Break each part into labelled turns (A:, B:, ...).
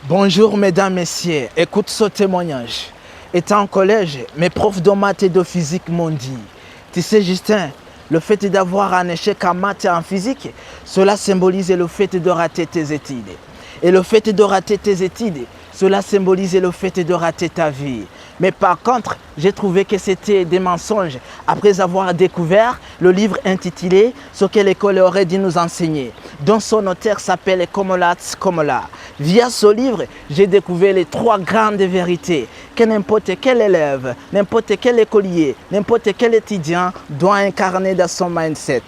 A: Bonjour mesdames, messieurs, écoute ce témoignage. Étant au collège, mes profs de maths et de physique m'ont dit: tu sais Justin, le fait d'avoir un échec en maths et en physique, cela symbolise le fait de rater tes études. Et le fait de rater tes études, cela symbolise le fait de rater ta vie. Mais par contre, j'ai trouvé que c'était des mensonges après avoir découvert le livre intitulé « Ce que l'école aurait dû nous enseigner », dont son auteur s'appelle Komola Tskomola. Via ce livre, j'ai découvert les 3 grandes vérités que n'importe quel élève, n'importe quel écolier, n'importe quel étudiant doit incarner dans son mindset.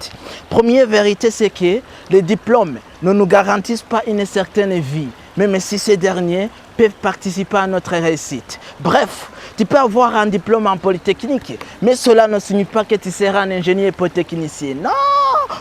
A: Première vérité, c'est que les diplômes ne nous garantissent pas une certaine vie, même si ces derniers peuvent participer à notre réussite. Bref, tu peux avoir un diplôme en polytechnique, mais cela ne signifie pas que tu seras un ingénieur polytechnicien. Non!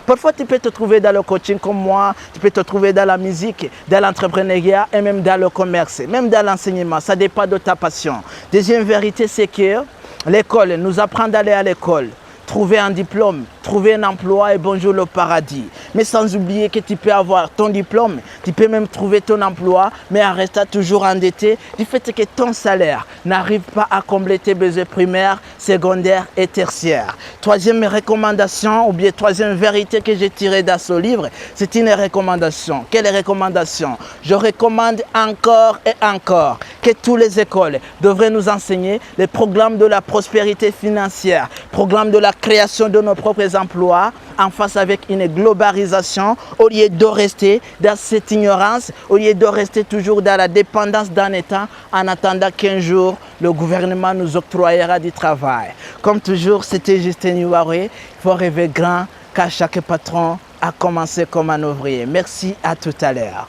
A: Parfois, tu peux te trouver dans le coaching comme moi, tu peux te trouver dans la musique, dans l'entrepreneuriat et même dans le commerce, même dans l'enseignement. Ça dépend de ta passion. Deuxième vérité, c'est que l'école nous apprend d'aller à l'école, trouver un diplôme, trouver un emploi et bonjour le paradis. Mais sans oublier que tu peux avoir ton diplôme, tu peux même trouver ton emploi, mais en restant toujours endetté du fait que ton salaire n'arrive pas à combler tes besoins primaires, secondaires et tertiaires. Troisième recommandation, ou bien troisième vérité que j'ai tirée dans ce livre, c'est une recommandation. Quelle recommandation? Je recommande encore et encore que toutes les écoles devraient nous enseigner les programmes de la prospérité financière, programmes de la création de nos propres emplois en face avec une globalisation, au lieu de rester dans cette ignorance, au lieu de rester toujours dans la dépendance d'un État en attendant qu'un jour le gouvernement nous octroyera du travail. Comme toujours, c'était Justin Niwaré. Il faut rêver grand car chaque patron a commencé comme un ouvrier. Merci, à tout à l'heure.